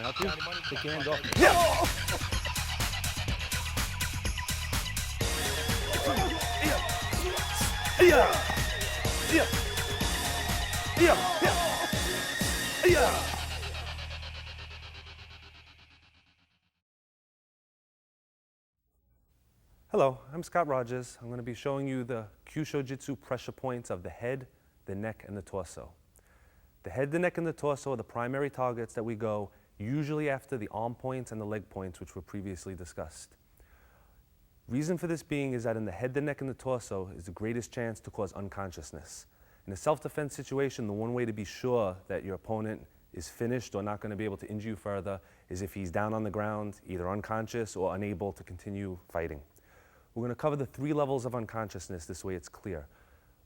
I help you? Take your hands off. Hello, I'm Scott Rogers. I'm going to be showing you the Kyusho-jitsu pressure points of the head, the neck, and the torso. The head, the neck, and the torso are the primary targets that we go usually after the arm points and the leg points, which were previously discussed. Reason for this being is that in the head, the neck, and the torso is the greatest chance to cause unconsciousness. In a self-defense situation, the one way to be sure that your opponent is finished or not going to be able to injure you further is if he's down on the ground, either unconscious or unable to continue fighting. We're going to cover the 3 levels of unconsciousness, this way it's clear.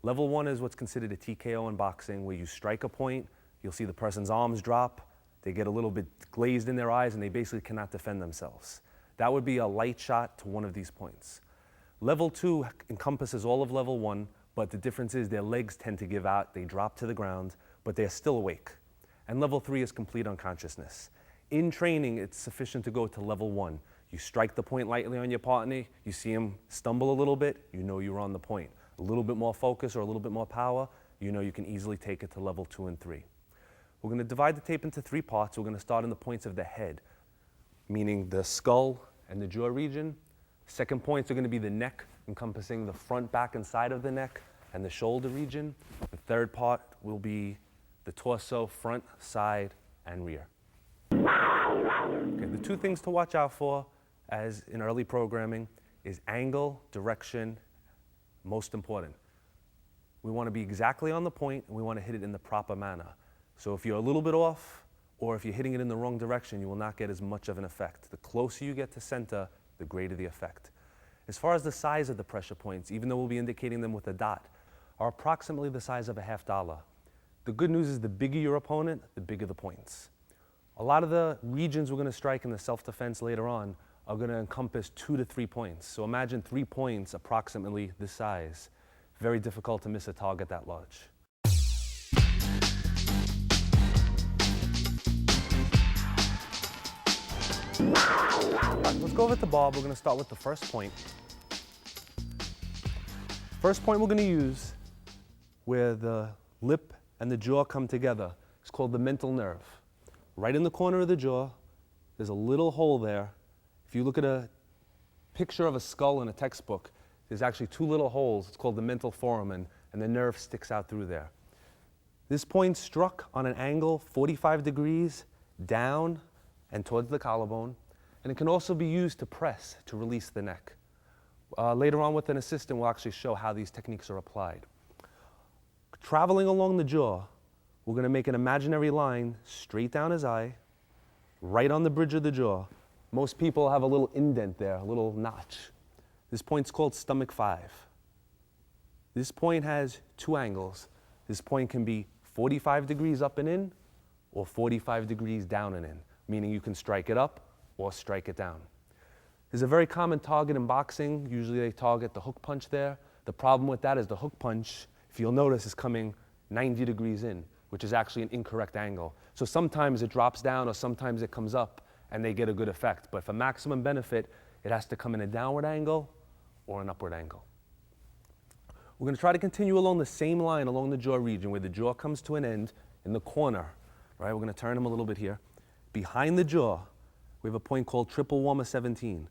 Level 1 is what's considered a TKO in boxing, where you strike a point, you'll see the person's arms drop, they get a little bit glazed in their eyes, and they basically cannot defend themselves. That would be a light shot to one of these points. Level 2 encompasses all of level 1, but the difference is their legs tend to give out, they drop to the ground, but they're still awake. And level 3 is complete unconsciousness. In training, it's sufficient to go to level 1. You strike the point lightly on your partner, you see him stumble a little bit, you know you're on the point. A little bit more focus or a little bit more power, you know you can easily take it to level 2 and 3. We're going to divide the tape into 3 parts. We're going to start in the points of the head, meaning the skull and the jaw region. Second points are going to be the neck, encompassing the front, back, and side of the neck, and the shoulder region. The third part will be the torso, front, side, and rear. Okay, the 2 things to watch out for, as in early programming, is angle, direction, most important. We want to be exactly on the point, and we want to hit it in the proper manner. So if you're a little bit off, or if you're hitting it in the wrong direction, you will not get as much of an effect. The closer you get to center, the greater the effect. As far as the size of the pressure points, even though we'll be indicating them with a dot, are approximately the size of a $50. The good news is the bigger your opponent, the bigger the points. A lot of the regions we're going to strike in the self-defense later on are going to encompass 2 to 3 points. So imagine 3 points approximately this size. Very difficult to miss a target that large. Right, let's go over the bar. We're going to start with the first point. First point we're going to use, where the lip and the jaw come together, is called the mental nerve. Right in the corner of the jaw, there's a little hole there. If you look at a picture of a skull in a textbook, there's actually 2 little holes. It's called the mental foramen, and the nerve sticks out through there. This point struck on an angle 45 degrees down and towards the collarbone, and it can also be used to press to release the neck. Later on with an assistant, we'll actually show how these techniques are applied. Traveling along the jaw, we're going to make an imaginary line straight down his eye, right on the bridge of the jaw. Most people have a little indent there, a little notch. This point's called stomach 5. This point has 2 angles. This point can be 45 degrees up and in, or 45 degrees down and in, meaning you can strike it up or strike it down. There's a very common target in boxing. Usually they target the hook punch there. The problem with that is the hook punch, if you'll notice, is coming 90 degrees in, which is actually an incorrect angle. So sometimes it drops down or sometimes it comes up and they get a good effect. But for maximum benefit, it has to come in a downward angle or an upward angle. We're going to try to continue along the same line along the jaw region where the jaw comes to an end in the corner. Right? We're going to turn him a little bit here. Behind the jaw, we have a point called triple warmer 17.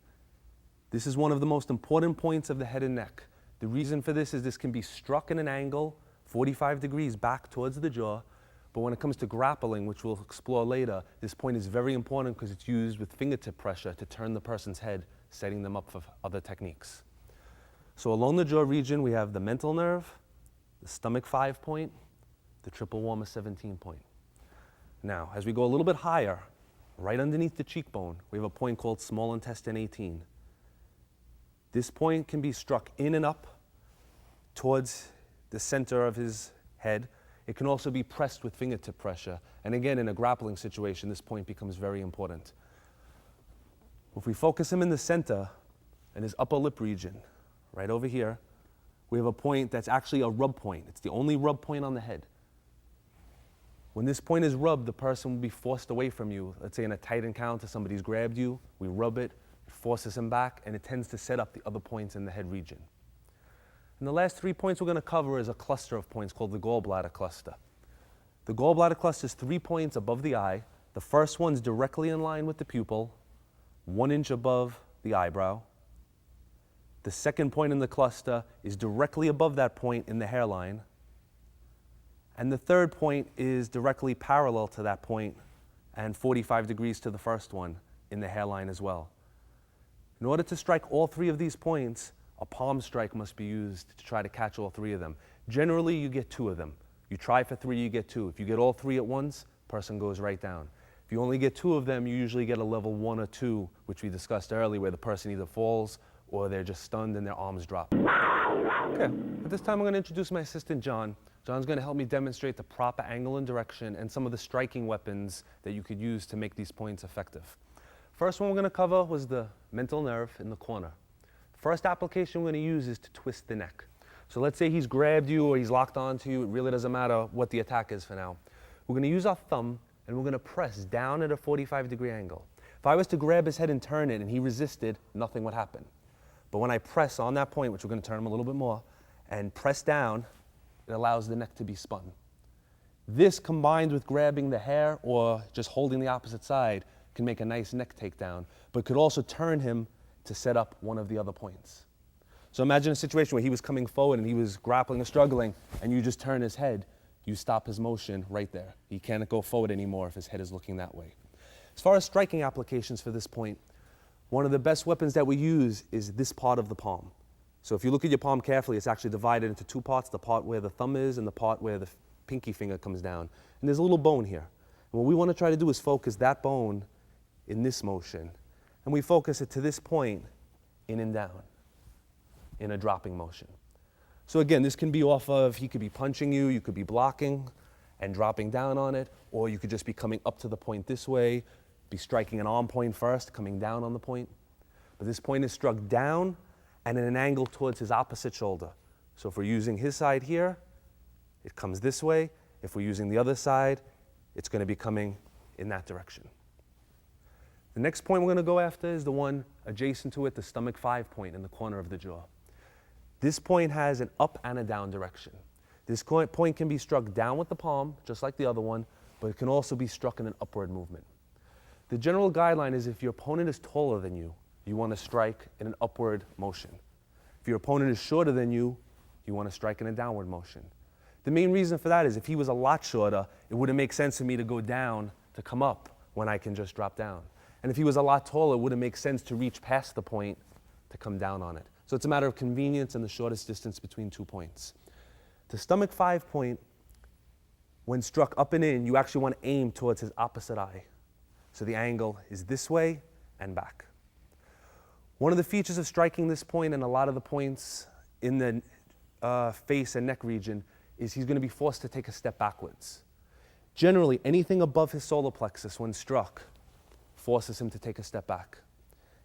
This is one of the most important points of the head and neck. The reason for this is this can be struck in an angle 45 degrees back towards the jaw, but when it comes to grappling, which we'll explore later, this point is very important because it's used with fingertip pressure to turn the person's head, setting them up for other techniques. So along the jaw region, we have the mental nerve, the stomach 5 point, the triple warmer 17 point. Now, as we go a little bit higher, right underneath the cheekbone, we have a point called small intestine 18. This point can be struck in and up towards the center of his head. It can also be pressed with fingertip pressure. And again, in a grappling situation, this point becomes very important. If we focus him in the center, in his upper lip region, right over here, we have a point that's actually a rub point. It's the only rub point on the head. When this point is rubbed, the person will be forced away from you. Let's say in a tight encounter, somebody's grabbed you, we rub it, it forces him back, and it tends to set up the other points in the head region. And the last 3 points we're going to cover is a cluster of points called the gallbladder cluster. The gallbladder cluster is 3 points above the eye. The first one's directly in line with the pupil, 1 inch above the eyebrow. The second point in the cluster is directly above that point in the hairline. And the third point is directly parallel to that point and 45 degrees to the first one in the hairline as well. In order to strike all 3 of these points, a palm strike must be used to try to catch all 3 of them. Generally, you get 2 of them. You try for 3, you get 2. If you get all 3 at once, person goes right down. If you only get 2 of them, you usually get a level 1 or 2, which we discussed earlier, where the person either falls or they're just stunned and their arms drop. Okay, at this time I'm going to introduce my assistant, John. John's going to help me demonstrate the proper angle and direction and some of the striking weapons that you could use to make these points effective. First one we're going to cover was the mental nerve in the corner. First application we're going to use is to twist the neck. So let's say he's grabbed you or he's locked onto you. It really doesn't matter what the attack is for now. We're going to use our thumb and we're going to press down at a 45-degree angle. If I was to grab his head and turn it and he resisted, nothing would happen. But when I press on that point, which we're going to turn him a little bit more, and press down, it allows the neck to be spun. This combined with grabbing the hair or just holding the opposite side can make a nice neck takedown, but could also turn him to set up one of the other points. So imagine a situation where he was coming forward and he was grappling or struggling, and you just turn his head, you stop his motion right there. He can't go forward anymore if his head is looking that way. As far as striking applications for this point, one of the best weapons that we use is this part of the palm. So if you look at your palm carefully, it's actually divided into 2 parts, the part where the thumb is and the part where the pinky finger comes down. And there's a little bone here. And what we want to try to do is focus that bone in this motion. And we focus it to this point, in and down, in a dropping motion. So again, this can be off of, he could be punching you, you could be blocking and dropping down on it, or you could just be coming up to the point this way, be striking an arm point first, coming down on the point. But this point is struck down and at an angle towards his opposite shoulder. So if we're using his side here, it comes this way. If we're using the other side, it's going to be coming in that direction. The next point we're going to go after is the one adjacent to it, the stomach 5 point in the corner of the jaw. This point has an up and a down direction. This point can be struck down with the palm, just like the other one, but it can also be struck in an upward movement. The general guideline is if your opponent is taller than you, you want to strike in an upward motion. If your opponent is shorter than you, you want to strike in a downward motion. The main reason for that is if he was a lot shorter, it wouldn't make sense for me to go down to come up when I can just drop down. And if he was a lot taller, it wouldn't make sense to reach past the point to come down on it. So it's a matter of convenience and the shortest distance between 2 points. The stomach 5 point, when struck up and in, you actually want to aim towards his opposite eye. So the angle is this way and back. One of the features of striking this point and a lot of the points in the face and neck region is he's going to be forced to take a step backwards. Generally, anything above his solar plexus when struck forces him to take a step back.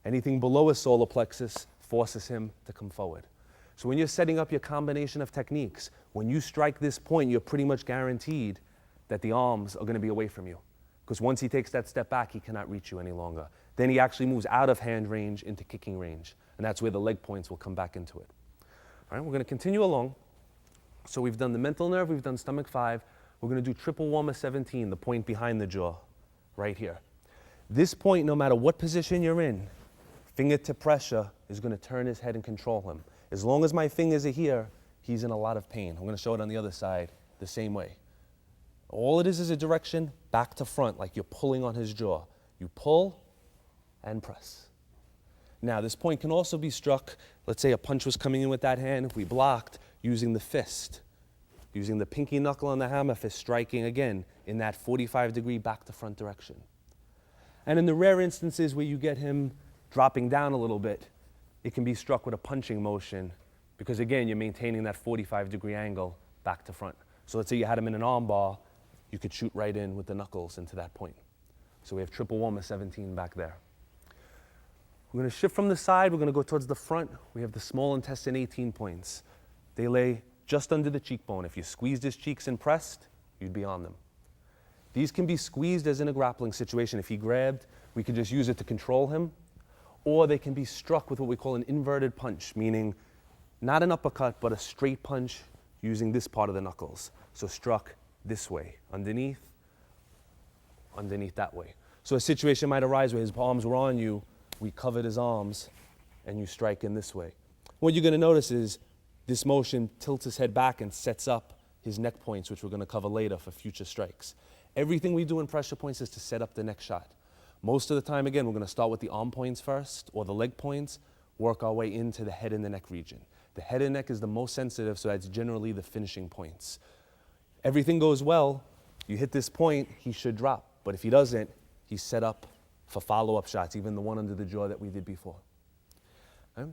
Anything below his solar plexus forces him to come forward. So when you're setting up your combination of techniques, when you strike this point, you're pretty much guaranteed that the arms are going to be away from you. Because once he takes that step back, he cannot reach you any longer. Then he actually moves out of hand range into kicking range. And that's where the leg points will come back into it. All right, we're going to continue along. So we've done the mental nerve, we've done stomach 5. We're going to do triple warmer 17, the point behind the jaw, right here. This point, no matter what position you're in, fingertip pressure is going to turn his head and control him. As long as my fingers are here, he's in a lot of pain. I'm going to show it on the other side the same way. All it is a direction back to front, like you're pulling on his jaw. You pull and press. Now, this point can also be struck, let's say a punch was coming in with that hand, if we blocked, using the fist, using the pinky knuckle on the hammer fist, striking again in that 45-degree back to front direction. And in the rare instances where you get him dropping down a little bit, it can be struck with a punching motion because, again, you're maintaining that 45-degree angle back to front. So let's say you had him in an arm bar, you could shoot right in with the knuckles into that point. So we have triple warmer 17 back there. We're going to shift from the side. We're going to go towards the front. We have the small intestine 18 points. They lay just under the cheekbone. If you squeezed his cheeks and pressed, you'd be on them. These can be squeezed as in a grappling situation. If he grabbed, we could just use it to control him. Or they can be struck with what we call an inverted punch, meaning not an uppercut, but a straight punch using this part of the knuckles. So struck this way, underneath that way. So a situation might arise where his palms were on you, we covered his arms, and you strike in this way. What you're going to notice is this motion tilts his head back and sets up his neck points, which we're going to cover later for future strikes. Everything we do in pressure points is to set up the next shot. Most of the time, again, we're going to start with the arm points first, or the leg points, work our way into the head and the neck region. The head and neck is the most sensitive, so that's generally the finishing points. Everything goes well, you hit this point, he should drop. But if he doesn't, he's set up for follow-up shots, even the one under the jaw that we did before.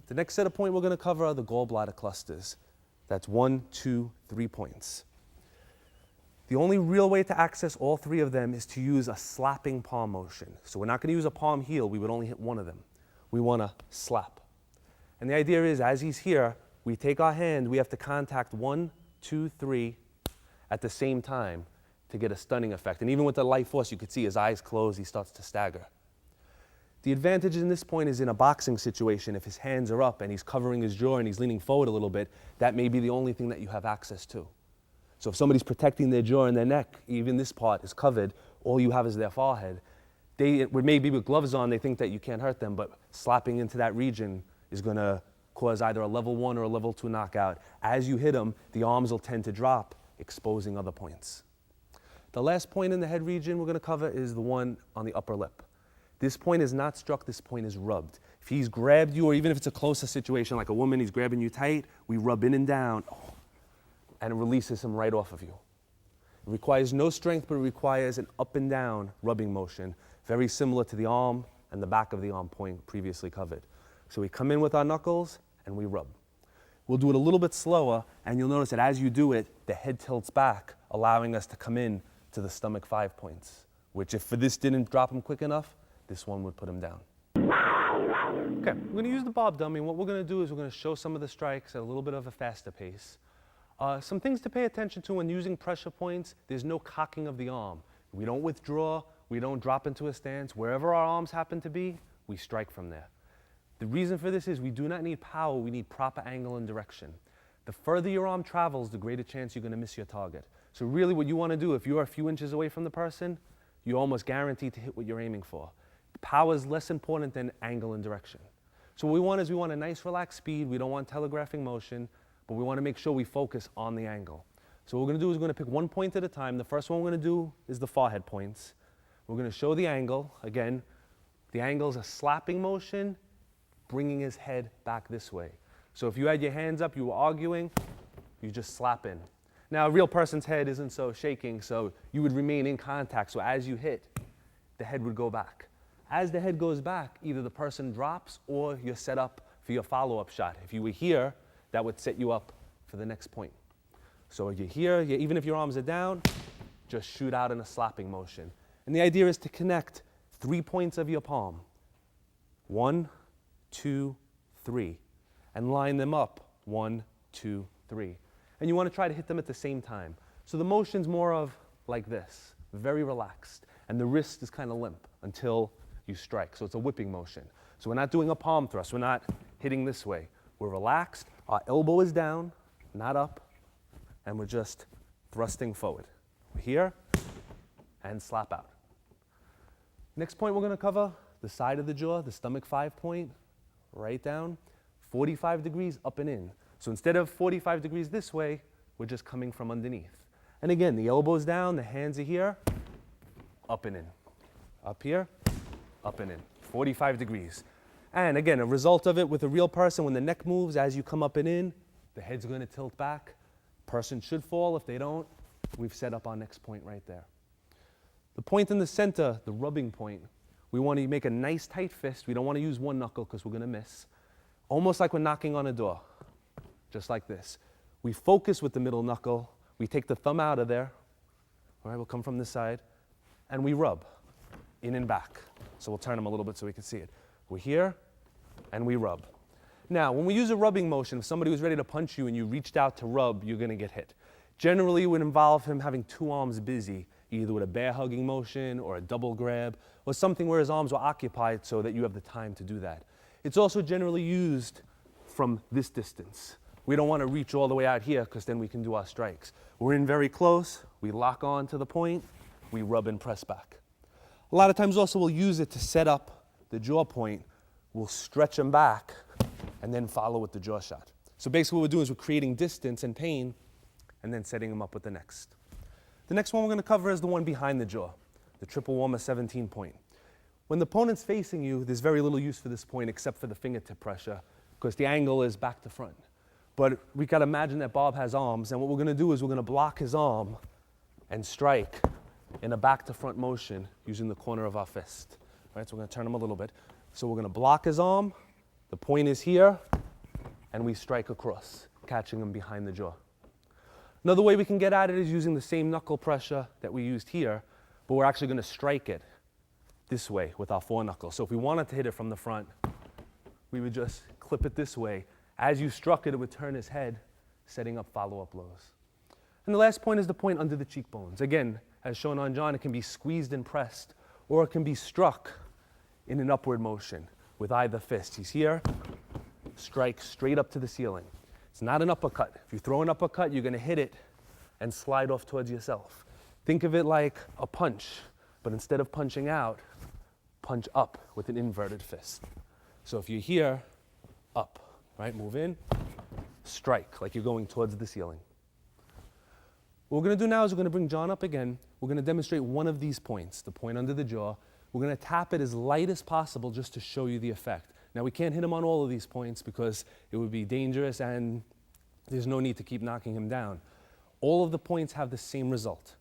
The next set of points we're going to cover are the gallbladder clusters. That's 1, 2, 3 points. The only real way to access all three of them is to use a slapping palm motion. So we're not going to use a palm heel, we would only hit one of them. We want to slap. And the idea is, as he's here, we take our hand, we have to contact 1, 2, 3 at the same time to get a stunning effect. And even with the light force, you could see his eyes close, he starts to stagger. The advantage in this point is in a boxing situation, if his hands are up and he's covering his jaw and he's leaning forward a little bit, that may be the only thing that you have access to. So if somebody's protecting their jaw and their neck, even this part is covered, all you have is their forehead. Maybe with gloves on, they think that you can't hurt them, but slapping into that region is going to cause either a level 1 or a level 2 knockout. As you hit them, the arms will tend to drop, exposing other points. The last point in the head region we're going to cover is the one on the upper lip. This point is not struck, this point is rubbed. If he's grabbed you, or even if it's a closer situation like a woman, he's grabbing you tight, we rub in and down, and it releases him right off of you. It requires no strength, but it requires an up and down rubbing motion, very similar to the arm and the back of the arm point previously covered. So we come in with our knuckles and we rub. We'll do it a little bit slower, and you'll notice that as you do it, the head tilts back, allowing us to come in to the stomach 5 points, which if this didn't drop him quick enough, this one would put him down. Okay, we're going to use the bob dummy, and what we're going to do is we're going to show some of the strikes at a little bit of a faster pace. Some things to pay attention to when using pressure points: there's no cocking of the arm. We don't withdraw, we don't drop into a stance. Wherever our arms happen to be, we strike from there. The reason for this is we do not need power, we need proper angle and direction. The further your arm travels, the greater chance you're going to miss your target. So really what you want to do, if you're a few inches away from the person, you're almost guaranteed to hit what you're aiming for. Power is less important than angle and direction. So what we want is we want a nice relaxed speed, we don't want telegraphing motion, but we want to make sure we focus on the angle. So what we're going to do is we're going to pick one point at a time. The first one we're going to do is the forehead points. We're going to show the angle. Again, the angle is a slapping motion, bringing his head back this way. So if you had your hands up, you were arguing, you just slap in. Now, a real person's head isn't so shaking, so you would remain in contact. So as you hit, the head would go back. As the head goes back, either the person drops or you're set up for your follow-up shot. If you were here, that would set you up for the next point. So you're here, even if your arms are down, just shoot out in a slapping motion. And the idea is to connect 3 points of your palm. 1, 2, 3. And line them up. 1, 2, 3. And you want to try to hit them at the same time. So the motion's more of like this, very relaxed. And the wrist is kind of limp until you strike. So it's a whipping motion. So we're not doing a palm thrust. We're not hitting this way. We're relaxed. Our elbow is down, not up. And we're just thrusting forward. We're here and slap out. Next point we're going to cover, the side of the jaw, the stomach 5 point, right down, 45 degrees up and in. So instead of 45 degrees this way, we're just coming from underneath. And again, the elbow's down, the hands are here, up and in. Up here, up and in. 45 degrees. And again, a result of it with a real person, when the neck moves, as you come up and in, the head's going to tilt back. Person should fall. If they don't, we've set up our next point right there. The point in the center, the rubbing point, we want to make a nice tight fist. We don't want to use one knuckle because we're going to miss. Almost like we're knocking on a door, just like this. We focus with the middle knuckle. We take the thumb out of there. All right, we'll come from this side. And we rub in and back. So we'll turn them a little bit so we can see it. We're here, and we rub. Now, when we use a rubbing motion, if somebody was ready to punch you and you reached out to rub, you're going to get hit. Generally, it would involve him having 2 arms busy. either with a bear hugging motion or a double grab, or something where his arms were occupied so that you have the time to do that. It's also generally used from this distance. We don't want to reach all the way out here because then we can do our strikes. We're in very close, we lock on to the point, we rub and press back. A lot of times also we'll use it to set up the jaw point. We'll stretch them back and then follow with the jaw shot. So basically what we're doing is we're creating distance and pain and then setting them up with the next. The next one we're going to cover is the one behind the jaw, the triple warmer 17 point. When the opponent's facing you, there's very little use for this point except for the fingertip pressure because the angle is back to front. But we got to imagine that Bob has arms, and what we're going to do is we're going to block his arm and strike in a back to front motion using the corner of our fist. All right, so we're going to turn him a little bit. So we're going to block his arm, the point is here, and we strike across, catching him behind the jaw. Another way we can get at it is using the same knuckle pressure that we used here, but we're actually going to strike it this way with our foreknuckle. So if we wanted to hit it from the front, we would just clip it this way. As you struck it, it would turn his head, setting up follow-up blows. And the last point is the point under the cheekbones. Again, as shown on John, it can be squeezed and pressed, or it can be struck in an upward motion with either fist. He's here, strike straight up to the ceiling. It's not an uppercut. If you throw an uppercut, you're going to hit it and slide off towards yourself. Think of it like a punch, but instead of punching out, punch up with an inverted fist. So if you're here, up, right? Move in, strike like you're going towards the ceiling. What we're going to do now is we're going to bring John up again. We're going to demonstrate one of these points, the point under the jaw. We're going to tap it as light as possible just to show you the effect. Now, we can't hit him on all of these points because it would be dangerous and there's no need to keep knocking him down. All of the points have the same result.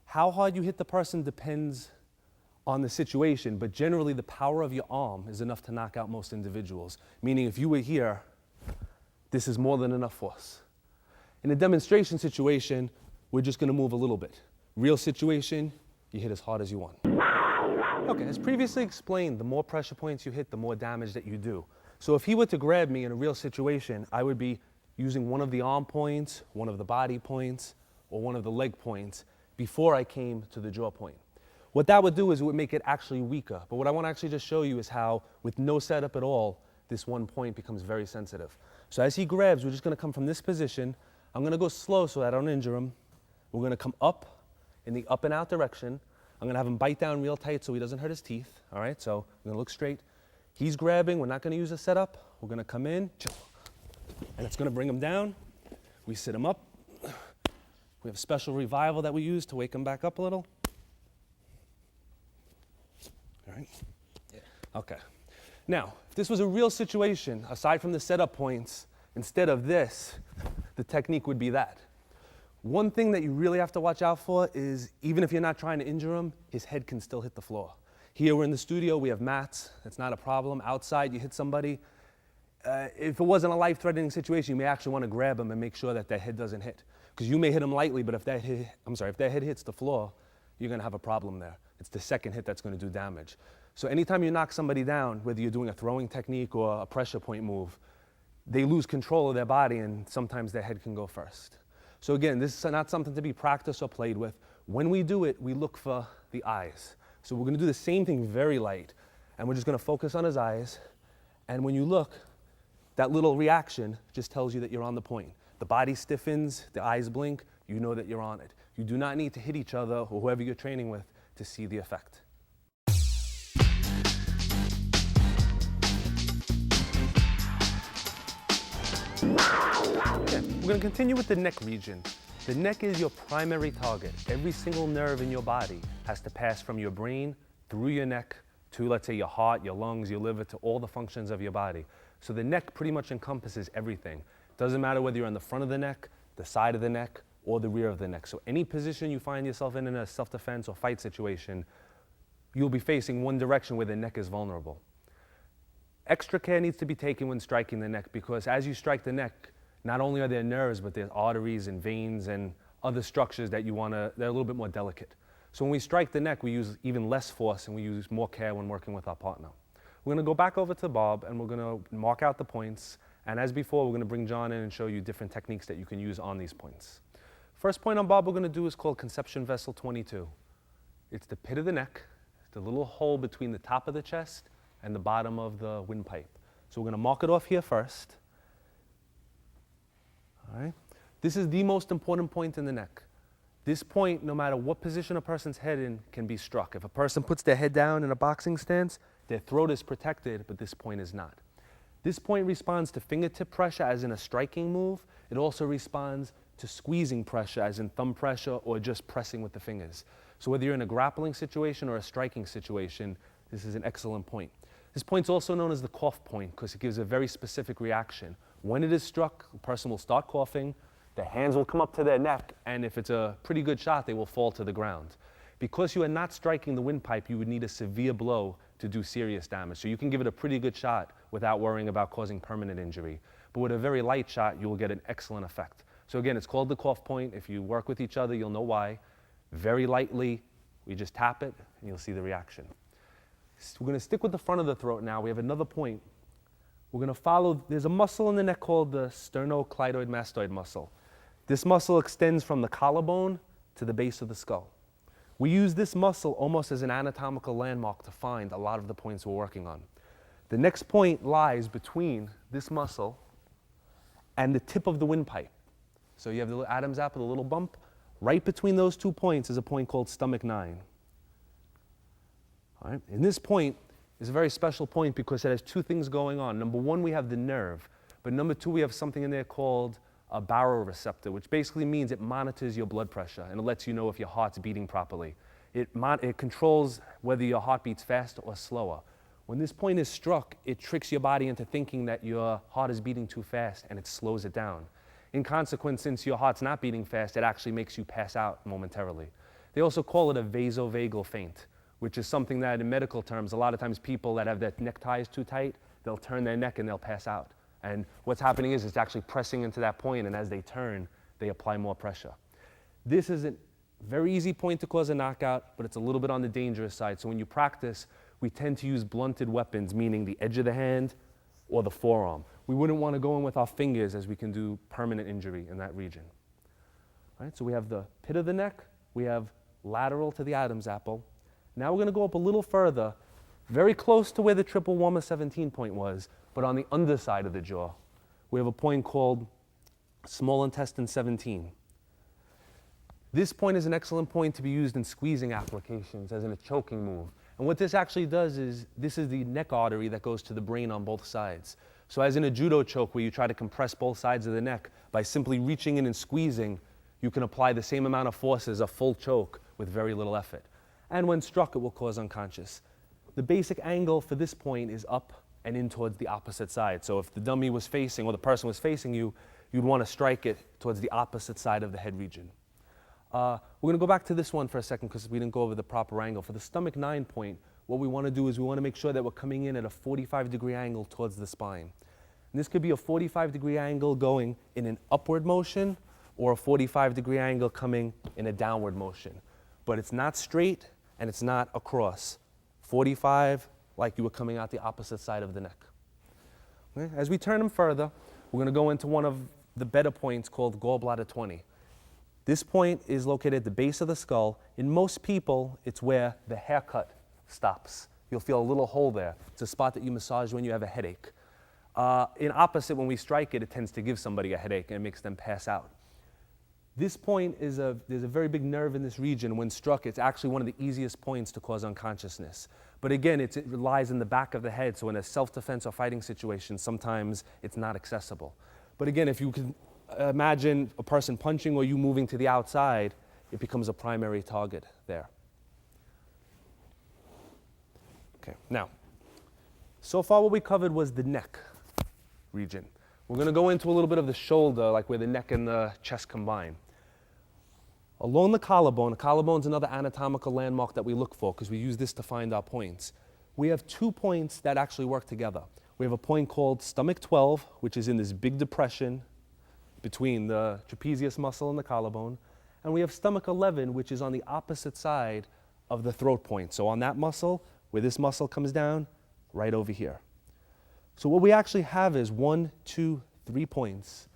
How hard you hit the person depends on the situation, but generally the power of your arm is enough to knock out most individuals. Meaning if you were here, this is more than enough force. In a demonstration situation, we're just going to move a little bit. Real situation, you hit as hard as you want. Okay, as previously explained, the more pressure points you hit, the more damage that you do. So if he were to grab me in a real situation, I would be using one of the arm points, one of the body points, or one of the leg points before I came to the jaw point. What that would do is it would make it actually weaker. But what I want to actually just show you is how, with no setup at all, this one point becomes very sensitive. So as he grabs, we're just going to come from this position. I'm going to go slow so I don't injure him. We're going to come up in the up and out direction. I'm going to have him bite down real tight so he doesn't hurt his teeth. All right, so I'm going to look straight. He's grabbing. We're not going to use a setup. We're going to come in, and it's going to bring him down. We sit him up. We have a special revival that we use to wake him back up a little. All right? Yeah. Okay. Now, if this was a real situation, aside from the setup points, instead of this, the technique would be that. One thing that you really have to watch out for is, even if you're not trying to injure him, his head can still hit the floor. Here we're in the studio, we have mats, that's not a problem. Outside, you hit somebody. If it wasn't a life-threatening situation, you may actually want to grab him and make sure that their head doesn't hit. Because you may hit him lightly, but if their head hits the floor, you're going to have a problem there. It's the second hit that's going to do damage. So anytime you knock somebody down, whether you're doing a throwing technique or a pressure point move, they lose control of their body and sometimes their head can go first. So again, this is not something to be practiced or played with. When we do it, we look for the eyes. So we're going to do the same thing very light, and we're just going to focus on his eyes. And when you look, that little reaction just tells you that you're on the point. The body stiffens, the eyes blink, you know that you're on it. You do not need to hit each other or whoever you're training with to see the effect. Okay, we're going to continue with the neck region. The neck is your primary target. Every single nerve in your body has to pass from your brain through your neck to, let's say, your heart, your lungs, your liver, to all the functions of your body. So the neck pretty much encompasses everything. Doesn't matter whether you're on the front of the neck, the side of the neck, or the rear of the neck. So any position you find yourself in a self-defense or fight situation, you'll be facing one direction where the neck is vulnerable. Extra care needs to be taken when striking the neck because as you strike the neck, not only are there nerves, but there's arteries and veins and other structures that they're a little bit more delicate. So when we strike the neck, we use even less force and we use more care when working with our partner. We're going to go back over to Bob and we're going to mark out the points. And as before, we're going to bring John in and show you different techniques that you can use on these points. First point on Bob we're going to do is called conception vessel 22. It's the pit of the neck, the little hole between the top of the chest and the bottom of the windpipe. So we're going to mark it off here first. All right. This is the most important point in the neck. This point, no matter what position a person's head in, can be struck. If a person puts their head down in a boxing stance, their throat is protected, but this point is not. This point responds to fingertip pressure as in a striking move. It also responds to squeezing pressure as in thumb pressure or just pressing with the fingers. So whether you're in a grappling situation or a striking situation, this is an excellent point. This point's also known as the cough point because it gives a very specific reaction. When it is struck, the person will start coughing, their hands will come up to their neck, and if it's a pretty good shot, they will fall to the ground. Because you are not striking the windpipe, you would need a severe blow to do serious damage. So you can give it a pretty good shot without worrying about causing permanent injury. But with a very light shot, you will get an excellent effect. So again, it's called the cough point. If you work with each other, you'll know why. Very lightly, we just tap it, and you'll see the reaction. So we're going to stick with the front of the throat now. We have another point. We're going to follow, there's a muscle in the neck called the sternocleidoid mastoid muscle. This muscle extends from the collarbone to the base of the skull. We use this muscle almost as an anatomical landmark to find a lot of the points we're working on. The next point lies between this muscle and the tip of the windpipe. So you have the little Adam's apple, the little bump. Right between those 2 points is a point called stomach 9. All right? And this point is a very special point because it has 2 things going on. Number 1, we have the nerve. But number 2, we have something in there called a baroreceptor, which basically means it monitors your blood pressure and it lets you know if your heart's beating properly. It controls whether your heart beats faster or slower. When this point is struck, it tricks your body into thinking that your heart is beating too fast and it slows it down. In consequence, since your heart's not beating fast, it actually makes you pass out momentarily. They also call it a vasovagal faint, which is something that in medical terms, a lot of times people that have their neck ties too tight, they'll turn their neck and they'll pass out. And what's happening is it's actually pressing into that point, and as they turn, they apply more pressure. This is a very easy point to cause a knockout, but it's a little bit on the dangerous side. So when you practice, we tend to use blunted weapons, meaning the edge of the hand or the forearm. We wouldn't want to go in with our fingers as we can do permanent injury in that region. All right, so we have the pit of the neck, we have lateral to the Adam's apple. Now we're going to go up a little further, very close to where the triple warmer 17 point was, but on the underside of the jaw. We have a point called small intestine 17. This point is an excellent point to be used in squeezing applications as in a choking move. And what this actually does is, this is the neck artery that goes to the brain on both sides. So as in a judo choke where you try to compress both sides of the neck, by simply reaching in and squeezing, you can apply the same amount of force as a full choke with very little effort. And when struck, it will cause unconscious. The basic angle for this point is up and in towards the opposite side. So if the dummy was facing, or the person was facing you, you'd want to strike it towards the opposite side of the head region. We're going to go back to this one for a second because we didn't go over the proper angle. For the stomach 9 point, what we want to do is we want to make sure that we're coming in at a 45-degree angle towards the spine. And this could be a 45-degree angle going in an upward motion or a 45-degree angle coming in a downward motion. But it's not straight and it's not across. 45, like you were coming out the opposite side of the neck. Okay? As we turn them further, we're going to go into one of the better points called gallbladder 20. This point is located at the base of the skull. In most people, it's where the haircut stops. You'll feel a little hole there. It's a spot that you massage when you have a headache. In opposite, when we strike it, it tends to give somebody a headache and it makes them pass out. This point there's a very big nerve in this region. When struck, it's actually one of the easiest points to cause unconsciousness. But again, it lies in the back of the head, so in a self-defense or fighting situation, sometimes it's not accessible. But again, if you can imagine a person punching or you moving to the outside, it becomes a primary target there. Okay, now, so far what we covered was the neck region. We're going to go into a little bit of the shoulder, like where the neck and the chest combine. Along the collarbone is another anatomical landmark that we look for because we use this to find our points. We have 2 points that actually work together. We have a point called stomach 12, which is in this big depression between the trapezius muscle and the collarbone. And we have stomach 11, which is on the opposite side of the throat point. So on that muscle, where this muscle comes down, right over here. So what we actually have is 1, 2, 3 points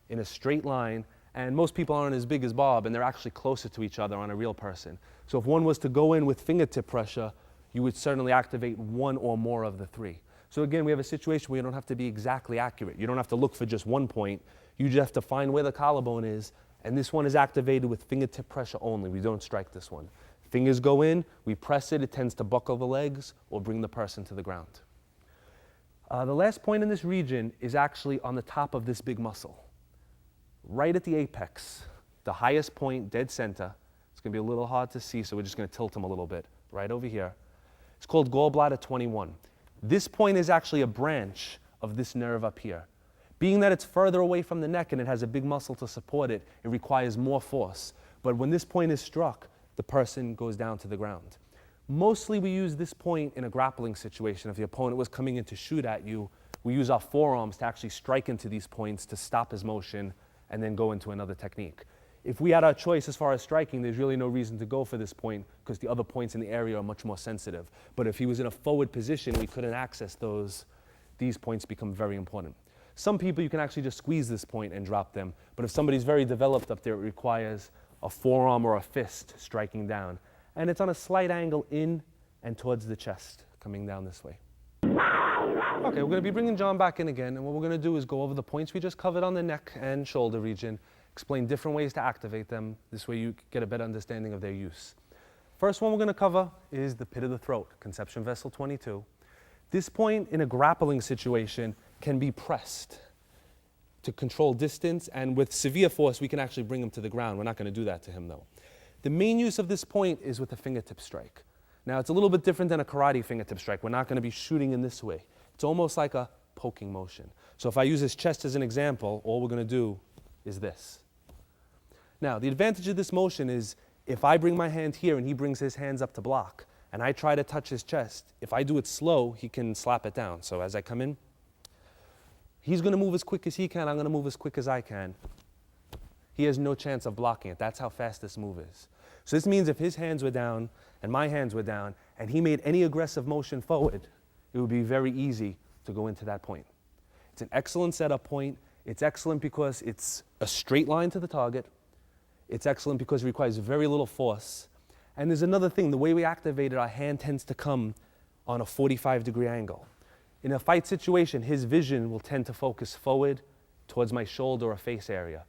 in a straight line, And most people aren't as big as Bob, and they're actually closer to each other on a real person. So if one was to go in with fingertip pressure, you would certainly activate one or more of the three. So again, we have a situation where you don't have to be exactly accurate. You don't have to look for just one point. You just have to find where the collarbone is, and this one is activated with fingertip pressure only. We don't strike this one. Fingers go in, we press it, it tends to buckle the legs or bring the person to the ground. The last point in this region is actually on the top of this big muscle. Right at the apex, the highest point, dead center. It's going to be a little hard to see, so we're just going to tilt him a little bit. Right over here. It's called gallbladder 21. This point is actually a branch of this nerve up here. Being that it's further away from the neck and it has a big muscle to support it, it requires more force. But when this point is struck, the person goes down to the ground. Mostly we use this point in a grappling situation. If the opponent was coming in to shoot at you, we use our forearms to actually strike into these points to stop his motion and then go into another technique. If we had our choice as far as striking, there's really no reason to go for this point because the other points in the area are much more sensitive. But if he was in a forward position, we couldn't access those. These points become very important. Some people, you can actually just squeeze this point and drop them. But if somebody's very developed up there, it requires a forearm or a fist striking down. And it's on a slight angle in and towards the chest, coming down this way. Okay, we're going to be bringing John back in again, and what we're going to do is go over the points we just covered on the neck and shoulder region, explain different ways to activate them. This way you get a better understanding of their use. First one we're going to cover is the pit of the throat, conception vessel 22. This point in a grappling situation can be pressed to control distance, and with severe force we can actually bring him to the ground. We're not going to do that to him though. The main use of this point is with a fingertip strike. Now it's a little bit different than a karate fingertip strike. We're not going to be shooting in this way. It's almost like a poking motion. So if I use his chest as an example, all we're going to do is this. Now the advantage of this motion is if I bring my hand here and he brings his hands up to block and I try to touch his chest, if I do it slow, he can slap it down. So as I come in, he's going to move as quick as he can. I'm going to move as quick as I can. He has no chance of blocking it. That's how fast this move is. So this means if his hands were down and my hands were down and he made any aggressive motion forward, it would be very easy to go into that point. It's an excellent setup point. It's excellent because it's a straight line to the target. It's excellent because it requires very little force. And there's another thing, the way we activate it, our hand tends to come on a 45-degree angle. In a fight situation, his vision will tend to focus forward towards my shoulder or face area.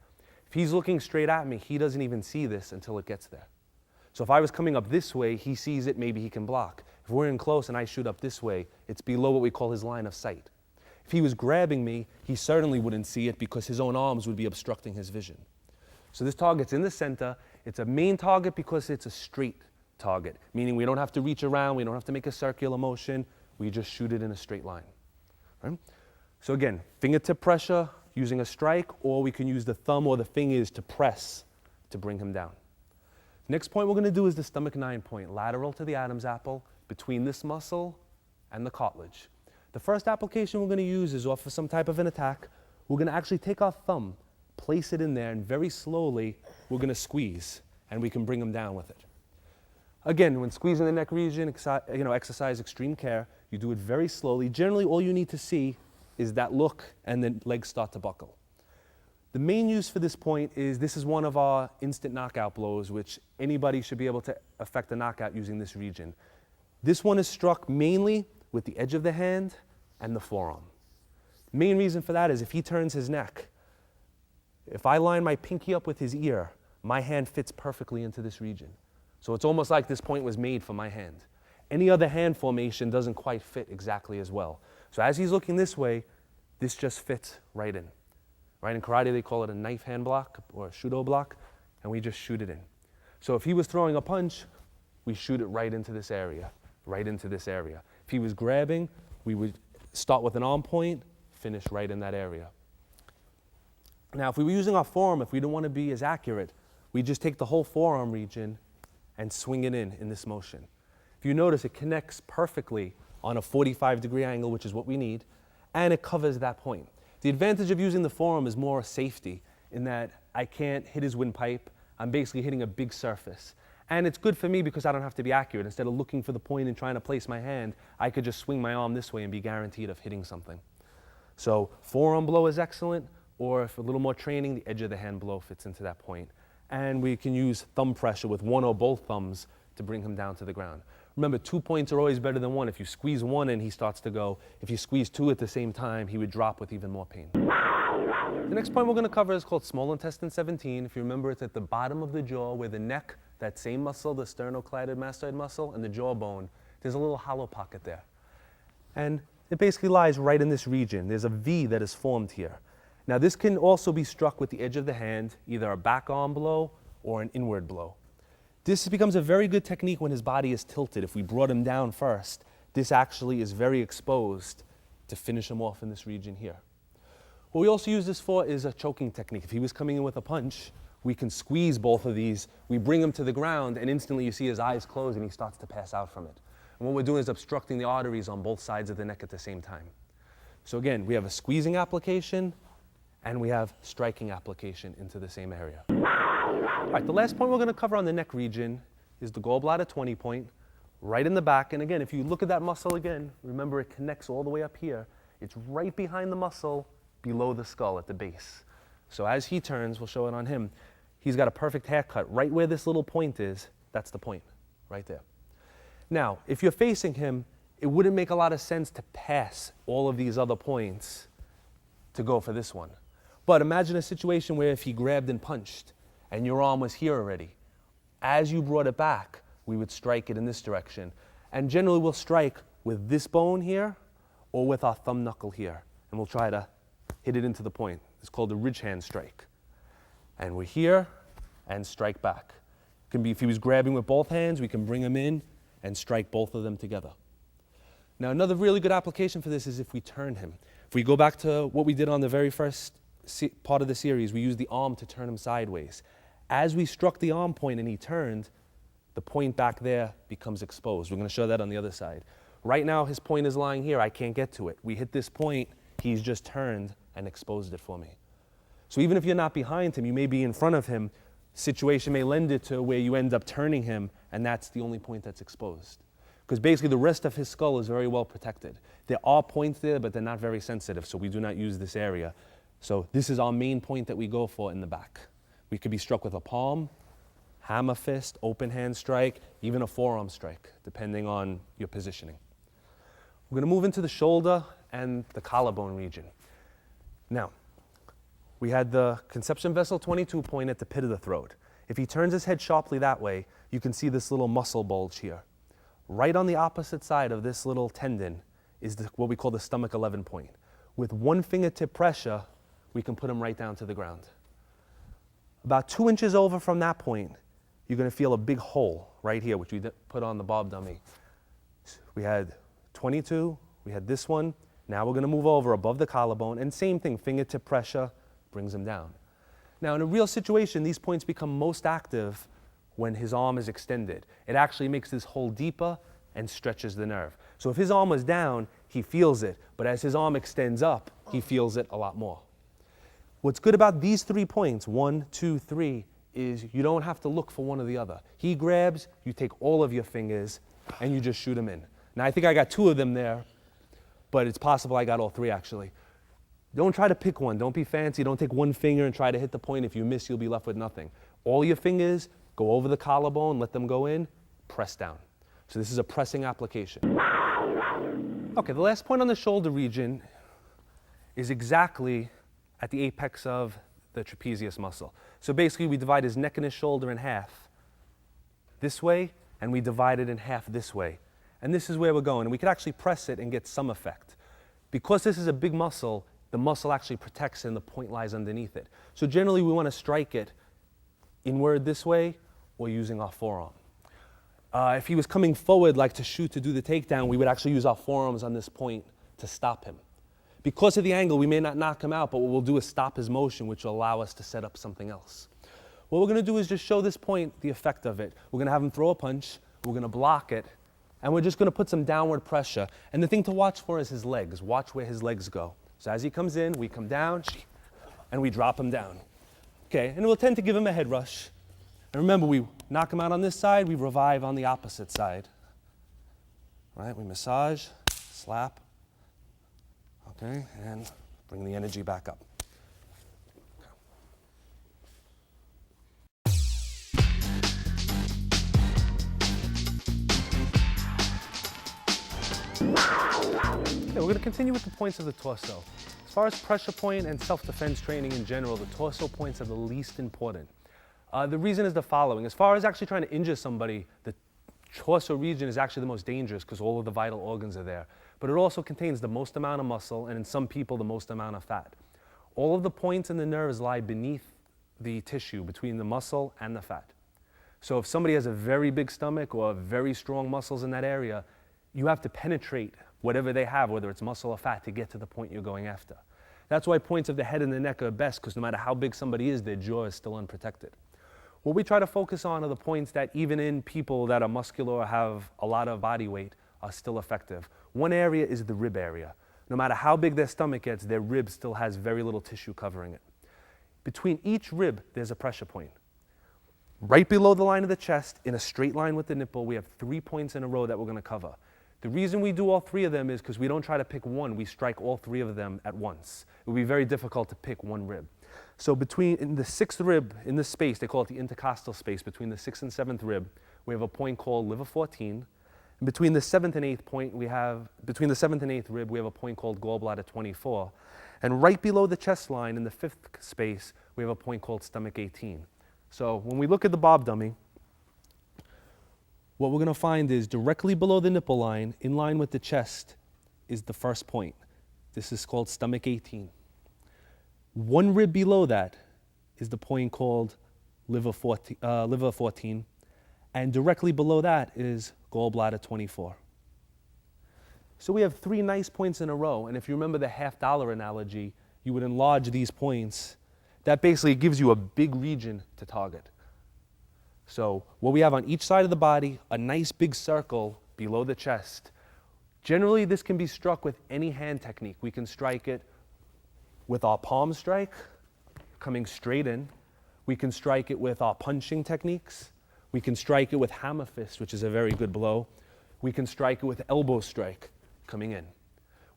If he's looking straight at me, he doesn't even see this until it gets there. So if I was coming up this way, he sees it, maybe he can block. If we're in close and I shoot up this way, it's below what we call his line of sight. If he was grabbing me, he certainly wouldn't see it because his own arms would be obstructing his vision. So this target's in the center. It's a main target because it's a straight target, meaning we don't have to reach around, we don't have to make a circular motion, we just shoot it in a straight line. Right? So again, fingertip pressure using a strike, or we can use the thumb or the fingers to press to bring him down. Next point we're going to do is the stomach 9 point, lateral to the Adam's apple, between this muscle and the cartilage. The first application we're going to use is off of some type of an attack. We're going to actually take our thumb, place it in there, and very slowly we're going to squeeze, and we can bring him down with it. Again, when squeezing the neck region, exercise extreme care. You do it very slowly. Generally, all you need to see is that look, and then legs start to buckle. The main use for this point is this is one of our instant knockout blows, which anybody should be able to effect a knockout using this region. This one is struck mainly with the edge of the hand and the forearm. The main reason for that is if he turns his neck, if I line my pinky up with his ear, my hand fits perfectly into this region. So it's almost like this point was made for my hand. Any other hand formation doesn't quite fit exactly as well. So as he's looking this way, this just fits right in. Right? In karate, they call it a knife hand block or a shudo block, and we just shoot it in. So if he was throwing a punch, we shoot it right into this area, right into this area. If he was grabbing, we would start with an arm point, finish right in that area. Now, if we were using our forearm, if we don't want to be as accurate, we just take the whole forearm region and swing it in this motion. If you notice, it connects perfectly on a 45-degree angle, which is what we need, and it covers that point. The advantage of using the forearm is more safety in that I can't hit his windpipe. I'm basically hitting a big surface. And it's good for me because I don't have to be accurate. Instead of looking for the point and trying to place my hand, I could just swing my arm this way and be guaranteed of hitting something. So forearm blow is excellent. or if a little more training, the edge of the hand below fits into that point. And we can use thumb pressure with one or both thumbs to bring him down to the ground. Remember, 2 points are always better than one. If you squeeze one in, he starts to go. If you squeeze two at the same time, he would drop with even more pain. The next point we're going to cover is called small intestine 17. If you remember, it's at the bottom of the jaw where the neck, that same muscle, the sternocleidomastoid mastoid muscle, and the jawbone, there's a little hollow pocket there. And it basically lies right in this region. There's a V that is formed here. Now, this can also be struck with the edge of the hand, either a back arm blow or an inward blow. This becomes a very good technique when his body is tilted. If we brought him down first, this actually is very exposed to finish him off in this region here. What we also use this for is a choking technique. If he was coming in with a punch, we can squeeze both of these, we bring him to the ground, and instantly you see his eyes close and he starts to pass out from it. And what we're doing is obstructing the arteries on both sides of the neck at the same time. So again, we have a squeezing application, and we have striking application into the same area. All right, the last point we're going to cover on the neck region is the gallbladder 20 point, right in the back. And again, if you look at that muscle again, remember it connects all the way up here. It's right behind the muscle below the skull at the base. So as he turns, we'll show it on him, he's got a perfect haircut. Right where this little point is, that's the point, right there. Now, if you're facing him, it wouldn't make a lot of sense to pass all of these other points to go for this one. But imagine a situation where if he grabbed and punched and your arm was here already, as you brought it back, we would strike it in this direction. And generally we'll strike with this bone here or with our thumb knuckle here. And we'll try to hit it into the point. It's called the ridge hand strike. And we're here and strike back. It can be if he was grabbing with both hands, we can bring him in and strike both of them together. Now another really good application for this is if we turn him. If we go back to what we did on the very first part of the series, we used the arm to turn him sideways. As we struck the arm point and he turned, the point back there becomes exposed. We're going to show that on the other side. Right now his point is lying here. I can't get to it. We hit this point, he's just turned and exposed it for me. So even if you're not behind him, you may be in front of him. Situation may lend it to where you end up turning him, and that's the only point that's exposed. Because basically the rest of his skull is very well protected. There are points there, but they're not very sensitive, so we do not use this area. So this is our main point that we go for in the back. We could be struck with a palm, hammer fist, open hand strike, even a forearm strike, depending on your positioning. We're going to move into the shoulder and the collarbone region. Now, we had the conception vessel 22 point at the pit of the throat. If he turns his head sharply that way, you can see this little muscle bulge here. Right on the opposite side of this little tendon is what we call the stomach 11 point. With one fingertip pressure, we can put him right down to the ground. About 2 inches over from that point, you're going to feel a big hole right here, which we put on the bob dummy. We had 22, we had this one. Now we're going to move over above the collarbone, and same thing, fingertip pressure brings him down. Now in a real situation, these points become most active when his arm is extended. It actually makes this hole deeper and stretches the nerve. So if his arm was down, he feels it, but as his arm extends up, he feels it a lot more. What's good about these 3 points, 1, 2, 3, is you don't have to look for one or the other. He grabs, you take all of your fingers, and you just shoot him in. Now I think I got 2 of them there, but it's possible I got all 3 actually. Don't try to pick one. Don't be fancy. Don't take one finger and try to hit the point. If you miss, you'll be left with nothing. All your fingers, go over the collarbone, let them go in, press down. So this is a pressing application. Okay, the last point on the shoulder region is exactly at the apex of the trapezius muscle. So basically we divide his neck and his shoulder in half this way, and we divide it in half this way. And this is where we're going. And we could actually press it and get some effect. Because this is a big muscle, the muscle actually protects and the point lies underneath it. So generally we want to strike it inward this way or using our forearm. If he was coming forward like to shoot to do the takedown, we would actually use our forearms on this point to stop him. Because of the angle, we may not knock him out, but what we'll do is stop his motion, which will allow us to set up something else. What we're going to do is just show this point the effect of it. We're going to have him throw a punch, we're going to block it, and we're just going to put some downward pressure. And the thing to watch for is his legs. Watch where his legs go. So as he comes in, we come down, and we drop him down. Okay, and we'll tend to give him a head rush. And remember, we knock him out on this side, we revive on the opposite side. All right, we massage, slap, okay, and bring the energy back up. Okay, we're going to continue with the points of the torso. As far as pressure point and self-defense training in general, the torso points are the least important. The reason is the following. As far as actually trying to injure somebody, the torso region is actually the most dangerous because all of the vital organs are there. But it also contains the most amount of muscle and in some people the most amount of fat. All of the points and the nerves lie beneath the tissue, between the muscle and the fat. So if somebody has a very big stomach or very strong muscles in that area, you have to penetrate whatever they have, whether it's muscle or fat, to get to the point you're going after. That's why points of the head and the neck are best, because no matter how big somebody is, their jaw is still unprotected. What we try to focus on are the points that even in people that are muscular or have a lot of body weight are still effective. One area is the rib area. No matter how big their stomach gets, their rib still has very little tissue covering it. Between each rib, there's a pressure point. Right below the line of the chest, in a straight line with the nipple, we have 3 points in a row that we're going to cover. The reason we do all 3 of them is because we don't try to pick one, we strike all 3 of them at once. It would be very difficult to pick one rib. So in the 6th rib, in this space, they call it the intercostal space, between the 6th and 7th rib, we have a point called liver 14. And between the 7th and 8th rib, we have a point called gallbladder 24. And right below the chest line, in the 5th space, we have a point called stomach 18. So when we look at the Bob dummy, what we're going to find is directly below the nipple line, in line with the chest, is the first point. This is called stomach 18. 1 rib below that is the point called liver 14, and directly below that is gallbladder 24. So we have 3 nice points in a row, and if you remember the $50 analogy, you would enlarge these points. That basically gives you a big region to target. So what we have on each side of the body, a nice big circle below the chest. Generally, this can be struck with any hand technique. We can strike it with our palm strike, coming straight in. We can strike it with our punching techniques. We can strike it with hammer fist, which is a very good blow. We can strike it with elbow strike, coming in.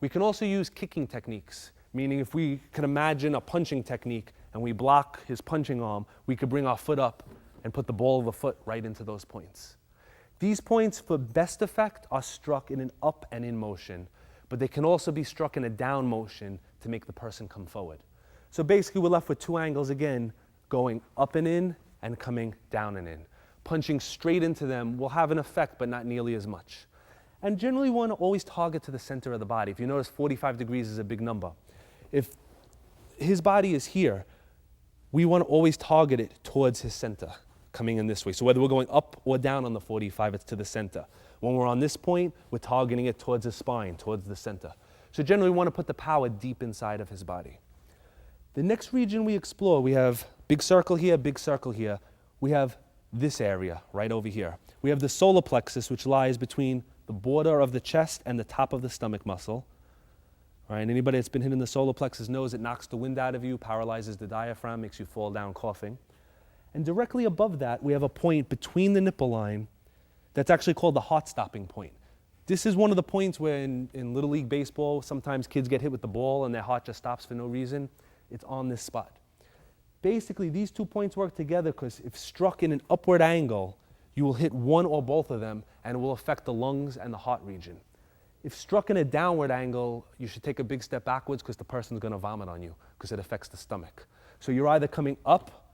We can also use kicking techniques, meaning if we can imagine a punching technique and we block his punching arm, we could bring our foot up and put the ball of the foot right into those points. These points, for best effect, are struck in an up and in motion, but they can also be struck in a down motion to make the person come forward. So basically we're left with 2 angles again, going up and in and coming down and in. Punching straight into them will have an effect, but not nearly as much. And generally we want to always target to the center of the body. If you notice, 45 degrees is a big number. If his body is here, we want to always target it towards his center, coming in this way. So whether we're going up or down on the 45, it's to the center. When we're on this point, we're targeting it towards his spine, towards the center. So generally we want to put the power deep inside of his body. The next region we explore, we have big circle here, big circle here. We have this area right over here. We have the solar plexus, which lies between the border of the chest and the top of the stomach muscle. All right, and anybody that's been hit in the solar plexus knows it knocks the wind out of you, paralyzes the diaphragm, makes you fall down coughing. And directly above that, we have a point between the nipple line that's actually called the heart-stopping point. This is one of the points where in Little League Baseball, sometimes kids get hit with the ball and their heart just stops for no reason. It's on this spot. Basically, these 2 points work together because if struck in an upward angle, you will hit one or both of them and it will affect the lungs and the heart region. If struck in a downward angle, you should take a big step backwards because the person's going to vomit on you because it affects the stomach. So you're either coming up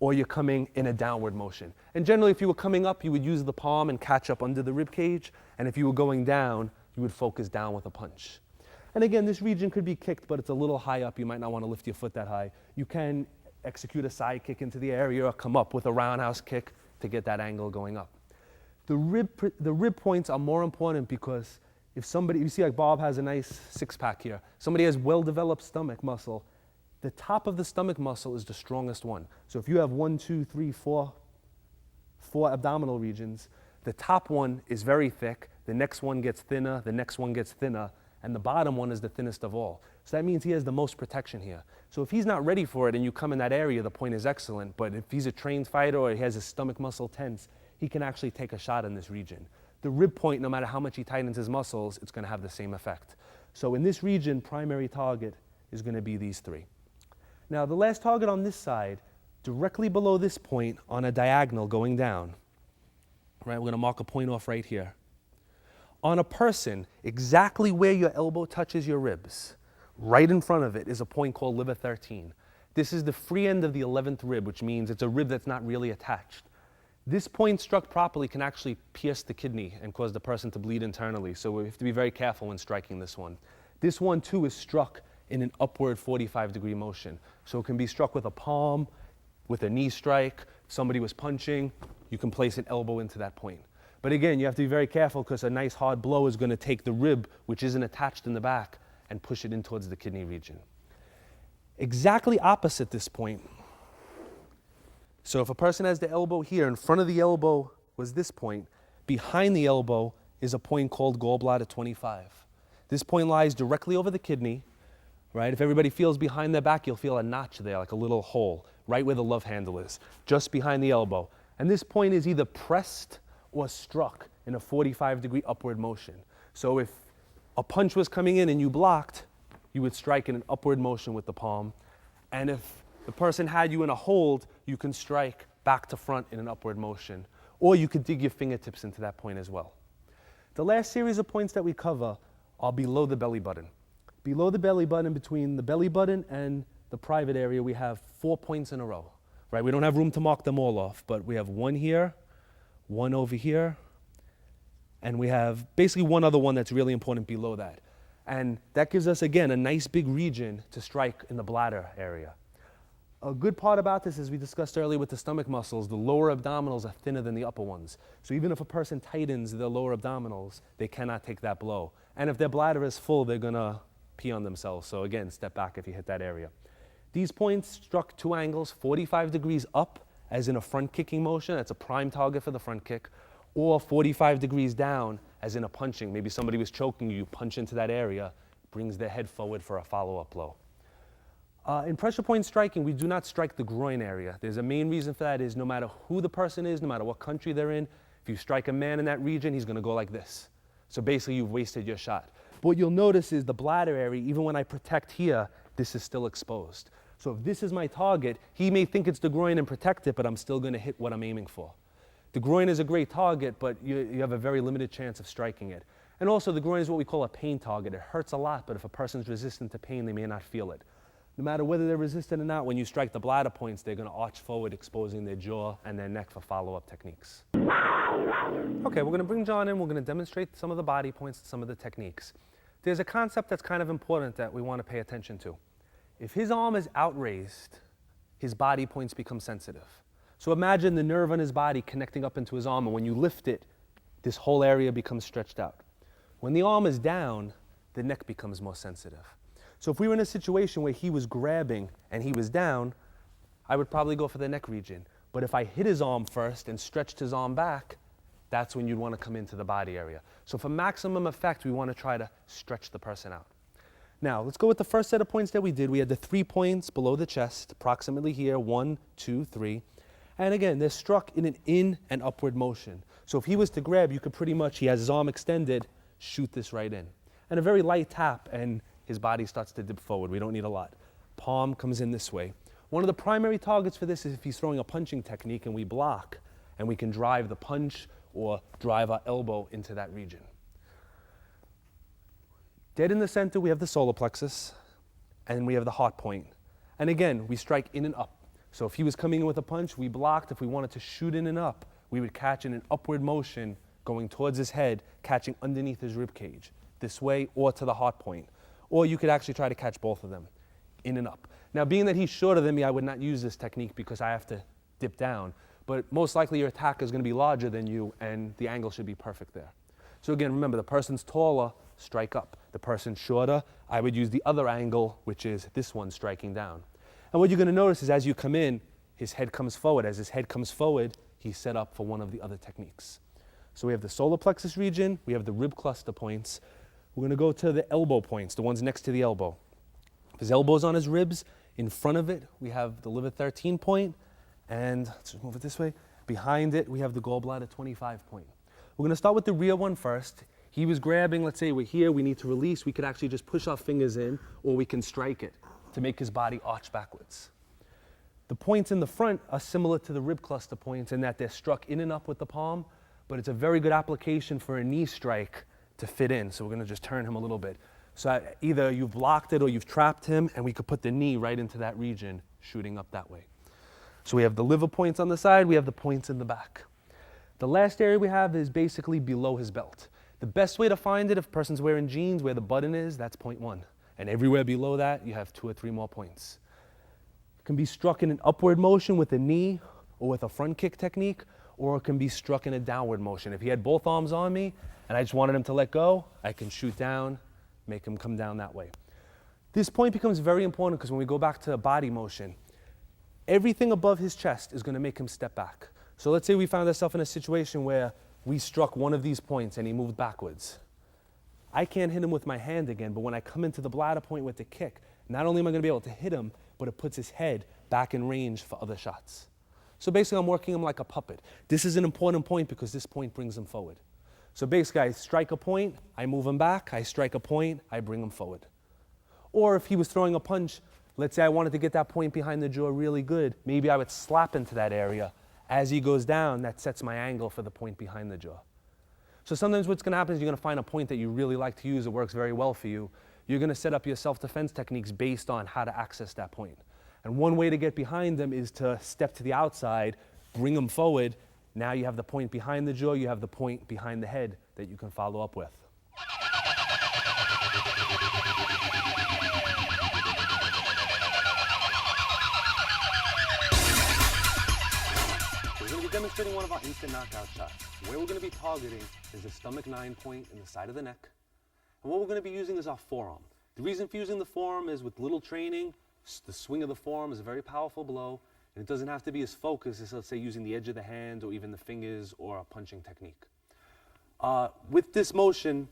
or you're coming in a downward motion. And generally, if you were coming up, you would use the palm and catch up under the rib cage. And if you were going down, you would focus down with a punch. And again, this region could be kicked, but it's a little high up. You might not want to lift your foot that high. You can execute a side kick into the area or come up with a roundhouse kick to get that angle going up. The rib points are more important because if somebody, you see like Bob has a nice 6-pack here. Somebody has well-developed stomach muscle. The top of the stomach muscle is the strongest one. So if you have 1, 2, 3, 4 abdominal regions, the top one is very thick, the next one gets thinner, the next one gets thinner, and the bottom one is the thinnest of all. So that means he has the most protection here. So if he's not ready for it and you come in that area, the point is excellent, but if he's a trained fighter or he has his stomach muscle tense, he can actually take a shot in this region. The rib point, no matter how much he tightens his muscles, it's going to have the same effect. So in this region, primary target is going to be these 3. Now, the last target on this side, directly below this point on a diagonal going down, right, we're going to mark a point off right here. On a person, exactly where your elbow touches your ribs, right in front of it is a point called liver 13. This is the free end of the 11th rib, which means it's a rib that's not really attached. This point struck properly can actually pierce the kidney and cause the person to bleed internally, so we have to be very careful when striking this one. This one too is struck in an upward 45-degree motion. So it can be struck with a palm, with a knee strike. Somebody was punching, you can place an elbow into that point. But again, you have to be very careful because a nice hard blow is going to take the rib, which isn't attached in the back, and push it in towards the kidney region. Exactly opposite this point. So if a person has the elbow here, in front of the elbow was this point, behind the elbow is a point called gallbladder 25. This point lies directly over the kidney, right? If everybody feels behind their back, you'll feel a notch there, like a little hole, right where the love handle is, just behind the elbow. And this point is either pressed or struck in a 45-degree upward motion. So if a punch was coming in and you blocked, you would strike in an upward motion with the palm. And if the person had you in a hold, you can strike back to front in an upward motion. Or you could dig your fingertips into that point as well. The last series of points that we cover are below the belly button. Below the belly button, between the belly button and the private area, we have 4 points in a row, right? We don't have room to mark them all off, but we have one here, one over here, and we have basically one other one that's really important below that. And that gives us, again, a nice big region to strike in the bladder area. A good part about this, as we discussed earlier with the stomach muscles, the lower abdominals are thinner than the upper ones. So even if a person tightens their lower abdominals, they cannot take that blow. And if their bladder is full, they're going to pee on themselves. So again, step back if you hit that area. These points struck 2 angles, 45 degrees up, as in a front kicking motion. That's a prime target for the front kick. Or 45 degrees down, as in a punching. Maybe somebody was choking you, punch into that area, brings their head forward for a follow-up blow. In pressure point striking, we do not strike the groin area. There's a main reason for that is no matter who the person is, no matter what country they're in, if you strike a man in that region, he's going to go like this. So basically, you've wasted your shot. But what you'll notice is the bladder area, even when I protect here, this is still exposed. So if this is my target, he may think it's the groin and protect it, but I'm still going to hit what I'm aiming for. The groin is a great target, but you have a very limited chance of striking it. And also, the groin is what we call a pain target. It hurts a lot, but if a person's resistant to pain, they may not feel it. No matter whether they're resistant or not, when you strike the bladder points, they're going to arch forward, exposing their jaw and their neck for follow-up techniques. Okay, we're going to bring John in. We're going to demonstrate some of the body points and some of the techniques. There's a concept that's kind of important that we want to pay attention to. If his arm is outraised, his body points become sensitive. So imagine the nerve on his body connecting up into his arm, and when you lift it, this whole area becomes stretched out. When the arm is down, the neck becomes more sensitive. So if we were in a situation where he was grabbing and he was down, I would probably go for the neck region. But if I hit his arm first and stretched his arm back, that's when you'd want to come into the body area. So for maximum effect, we want to try to stretch the person out. Now, let's go with the first set of points that we did. We had the 3 points below the chest, approximately here, 1, 2, 3. And again, they're struck in an in and upward motion. So if he was to grab, you could pretty much, he has his arm extended, shoot this right in. And a very light tap, and his body starts to dip forward. We don't need a lot. Palm comes in this way. One of the primary targets for this is if he's throwing a punching technique and we block, and we can drive the punch or drive our elbow into that region. Dead in the center, we have the solar plexus, and we have the heart point. And again, we strike in and up. So if he was coming in with a punch, we blocked. If we wanted to shoot in and up, we would catch in an upward motion going towards his head, catching underneath his rib cage, this way or to the heart point. Or you could actually try to catch both of them, in and up. Now, being that he's shorter than me, I would not use this technique because I have to dip down. But most likely your attacker is going to be larger than you, and the angle should be perfect there. So again, remember, the person's taller, strike up. The person's shorter, I would use the other angle, which is this one striking down. And what you're going to notice is as you come in, his head comes forward. As his head comes forward, he's set up for one of the other techniques. So we have the solar plexus region, we have the rib cluster points. We're going to go to the elbow points, the ones next to the elbow. His elbow's on his ribs. In front of it, we have the liver 13 point. And let's move it this way. Behind it, we have the gallbladder 25 point. We're going to start with the rear one first. He was grabbing, let's say we're here, we need to release. We could actually just push our fingers in, or we can strike it to make his body arch backwards. The points in the front are similar to the rib cluster points in that they're struck in and up with the palm, but it's a very good application for a knee strike to fit in. So we're gonna just turn him a little bit. So either you've blocked it or you've trapped him, and we could put the knee right into that region, shooting up that way. So we have the liver points on the side, we have the points in the back. The last area we have is basically below his belt. The best way to find it, if a person's wearing jeans, where the button is, that's point 1. And everywhere below that, you have 2 or 3 more points. It can be struck in an upward motion with a knee or with a front kick technique, or it can be struck in a downward motion. If he had both arms on me and I just wanted him to let go, I can shoot down, make him come down that way. This point becomes very important because when we go back to body motion, everything above his chest is going to make him step back. So let's say we found ourselves in a situation where we struck one of these points and he moved backwards. I can't hit him with my hand again, but when I come into the bladder point with the kick, not only am I going to be able to hit him, but it puts his head back in range for other shots. So basically I'm working him like a puppet. This is an important point because this point brings him forward. So basically I strike a point, I move him back, I strike a point, I bring him forward. Or if he was throwing a punch, let's say I wanted to get that point behind the jaw really good, maybe I would slap into that area. As he goes down, that sets my angle for the point behind the jaw. So sometimes what's going to happen is you're going to find a point that you really like to use, it works very well for you. You're going to set up your self-defense techniques based on how to access that point. And one way to get behind them is to step to the outside, bring them forward. Now you have the point behind the jaw, you have the point behind the head that you can follow up with. We're going to be demonstrating one of our instant knockout shots. Where we're going to be targeting is the stomach 9 point in the side of the neck. And what we're going to be using is our forearm. The reason for using the forearm is with little training, the swing of the forearm is a very powerful blow, and it doesn't have to be as focused as, let's say, using the edge of the hand or even the fingers or a punching technique. With this motion,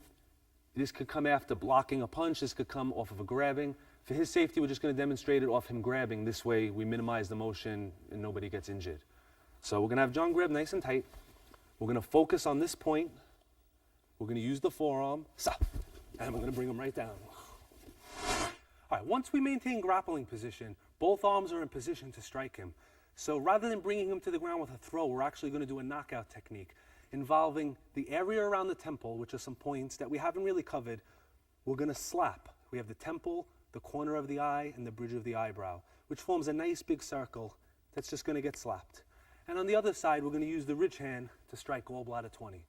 this could come after blocking a punch, this could come off of a grabbing. For his safety, we're just going to demonstrate it off him grabbing. This way, we minimize the motion and nobody gets injured. So we're going to have John grab nice and tight. We're going to focus on this point. We're going to use the forearm, and we're going to bring him right down. All right, once we maintain grappling position, both arms are in position to strike him. So rather than bringing him to the ground with a throw, we're actually going to do a knockout technique involving the area around the temple, which are some points that we haven't really covered. We're going to slap. We have the temple, the corner of the eye, and the bridge of the eyebrow, which forms a nice big circle that's just going to get slapped. And on the other side, we're going to use the ridge hand to strike gallbladder 20.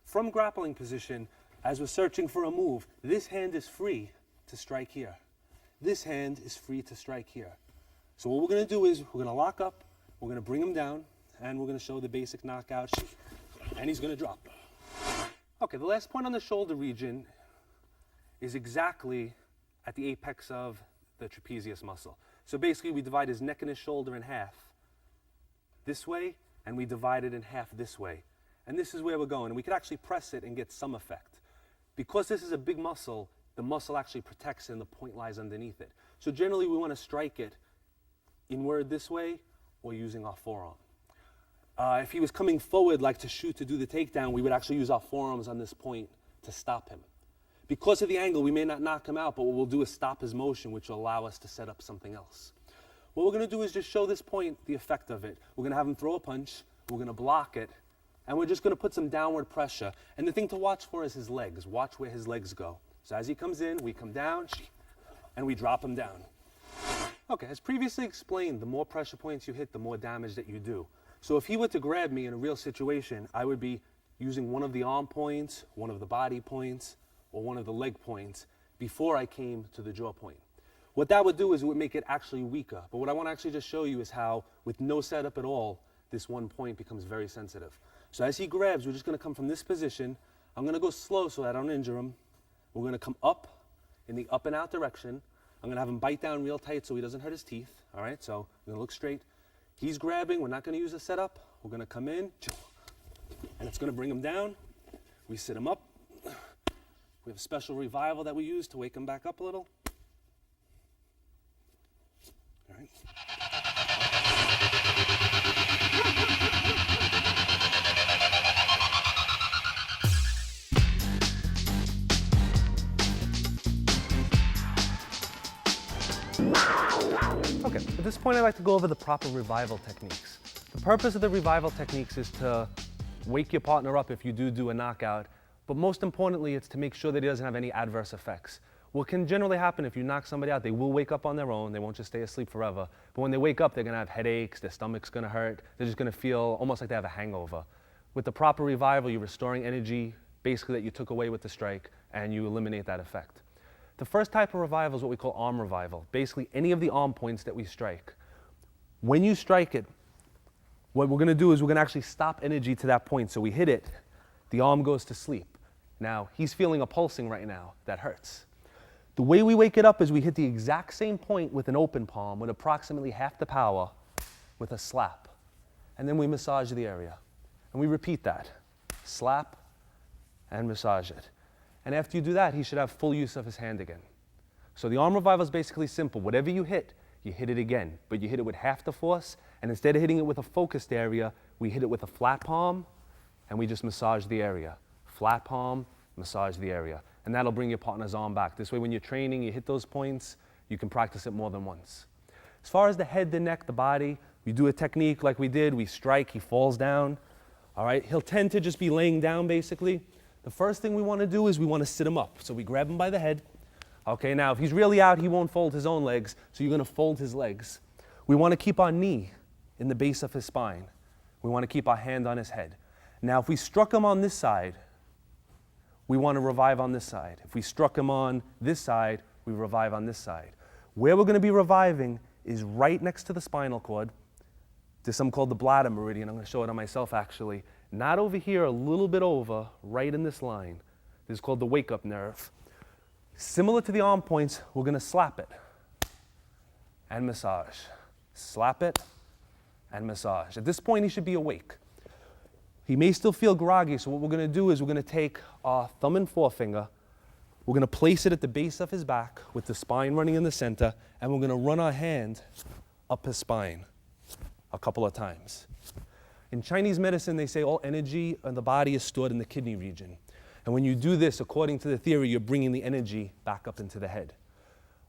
From grappling position, as we're searching for a move, this hand is free to strike here. This hand is free to strike here. So what we're going to do is we're going to lock up, we're going to bring him down, and we're going to show the basic knockout, and he's going to drop. Okay, the last point on the shoulder region is exactly at the apex of the trapezius muscle. So basically we divide his neck and his shoulder in half this way, and we divide it in half this way. And this is where we're going. And we could actually press it and get some effect. Because this is a big muscle, the muscle actually protects it and the point lies underneath it. So generally we want to strike it inward this way or using our forearm. If he was coming forward like to shoot to do the takedown, we would actually use our forearms on this point to stop him. Because of the angle, we may not knock him out, but what we'll do is stop his motion, which will allow us to set up something else. What we're going to do is just show this point the effect of it. We're going to have him throw a punch, we're going to block it, and we're just going to put some downward pressure. And the thing to watch for is his legs. Watch where his legs go. So as he comes in, we come down, and we drop him down. Okay, as previously explained, the more pressure points you hit, the more damage that you do. So if he were to grab me in a real situation, I would be using one of the arm points, one of the body points, or one of the leg points before I came to the jaw point. What that would do is it would make it actually weaker. But what I want to actually just show you is how, with no setup at all, this one point becomes very sensitive. So as he grabs, we're just going to come from this position. I'm going to go slow so I don't injure him. We're going to come up in the up and out direction. I'm going to have him bite down real tight so he doesn't hurt his teeth. All right, so I'm going to look straight. He's grabbing. We're not going to use a setup. We're going to come in, and it's going to bring him down. We sit him up. We have a special revival that we use to wake him back up a little. All right. Okay, at this point I'd like to go over the proper revival techniques. The purpose of the revival techniques is to wake your partner up if you do a knockout, But most importantly, it's to make sure that he doesn't have any adverse effects. What can generally happen if you knock somebody out, they will wake up on their own, they won't just stay asleep forever. But when they wake up, they're gonna have headaches, their stomach's gonna hurt, they're just gonna feel almost like they have a hangover. With the proper revival, you're restoring energy, basically that you took away with the strike, and you eliminate that effect. The first type of revival is what we call arm revival. Basically, any of the arm points that we strike. When you strike it, what we're gonna do is we're gonna actually stop energy to that point. So we hit it, the arm goes to sleep. Now, he's feeling a pulsing right now, that hurts. The way we wake it up is we hit the exact same point with an open palm with approximately half the power with a slap. And then we massage the area. And we repeat that. Slap and massage it. And after you do that, he should have full use of his hand again. So the arm revival is basically simple. Whatever you hit it again. But you hit it with half the force. And instead of hitting it with a focused area, we hit it with a flat palm and we just massage the area. Flat palm, massage the area. And that'll bring your partner's arm back. This way, when you're training, you hit those points, you can practice it more than once. As far as the head, the neck, the body, we do a technique like we did. We strike, he falls down. All right, he'll tend to just be laying down, basically. The first thing we want to do is we want to sit him up. So we grab him by the head. Okay, now, if he's really out, he won't fold his own legs, so you're going to fold his legs. We want to keep our knee in the base of his spine. We want to keep our hand on his head. Now, if we struck him on this side, we want to revive on this side. If we struck him on this side, we revive on this side. Where we're going to be reviving is right next to the spinal cord. There's something called the bladder meridian. I'm going to show it on myself, actually. Not over here, a little bit over, right in this line. This is called the wake-up nerve. Similar to the arm points, we're going to slap it and massage. Slap it and massage. At this point, he should be awake. He may still feel groggy, so what we're going to do is we're going to take our thumb and forefinger, we're going to place it at the base of his back with the spine running in the center, and we're going to run our hand up his spine a couple of times. In Chinese medicine, they say all energy in the body is stored in the kidney region. And when you do this, according to the theory, you're bringing the energy back up into the head.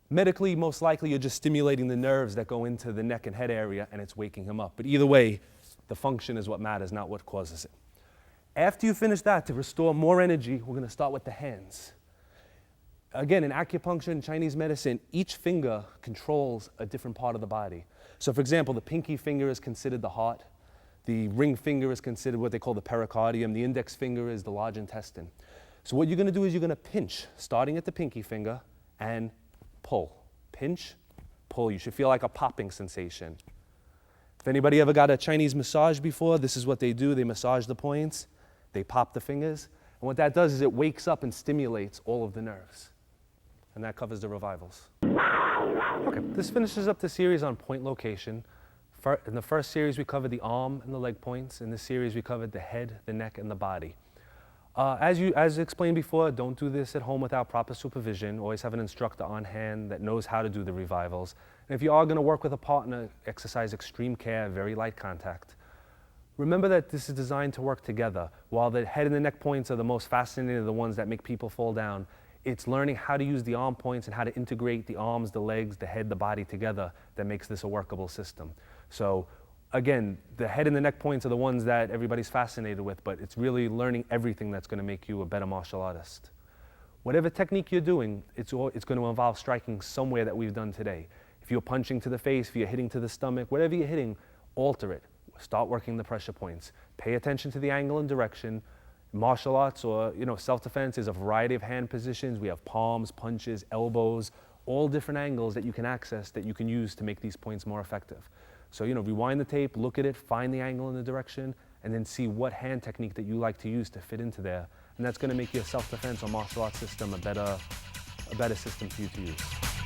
Medically, most likely, you're just stimulating the nerves that go into the neck and head area, and it's waking him up. But either way, the function is what matters, not what causes it. After you finish that, to restore more energy, we're going to start with the hands. Again, in acupuncture and Chinese medicine, each finger controls a different part of the body. So for example, the pinky finger is considered the heart. The ring finger is considered what they call the pericardium. The index finger is the large intestine. So what you're going to do is you're going to pinch, starting at the pinky finger, and pull. Pinch, pull. You should feel like a popping sensation. If anybody ever got a Chinese massage before, this is what they do. They massage the points, they pop the fingers, and what that does is it wakes up and stimulates all of the nerves. And that covers the revivals. Okay, this finishes up the series on point location. In the first series, we covered the arm and the leg points. In this series, we covered the head, the neck, and the body. As explained before, don't do this at home without proper supervision. Always have an instructor on hand that knows how to do the revivals. And if you are going to work with a partner, exercise extreme care, very light contact. Remember that this is designed to work together. While the head and the neck points are the most fascinating, the ones that make people fall down, it's learning how to use the arm points and how to integrate the arms, the legs, the head, the body together that makes this a workable system. So again, the head and the neck points are the ones that everybody's fascinated with, but it's really learning everything that's going to make you a better martial artist. Whatever technique you're doing, it's going to involve striking somewhere that we've done today. If you're punching to the face, if you're hitting to the stomach, whatever you're hitting, alter it. Start working the pressure points. Pay attention to the angle and direction. Martial arts or self-defense is a variety of hand positions. We have palms, punches, elbows, all different angles that you can access that you can use to make these points more effective. So rewind the tape, look at it, find the angle and the direction, and then see what hand technique that you like to use to fit into there. And that's going to make your self-defense or martial arts system a better system for you to use.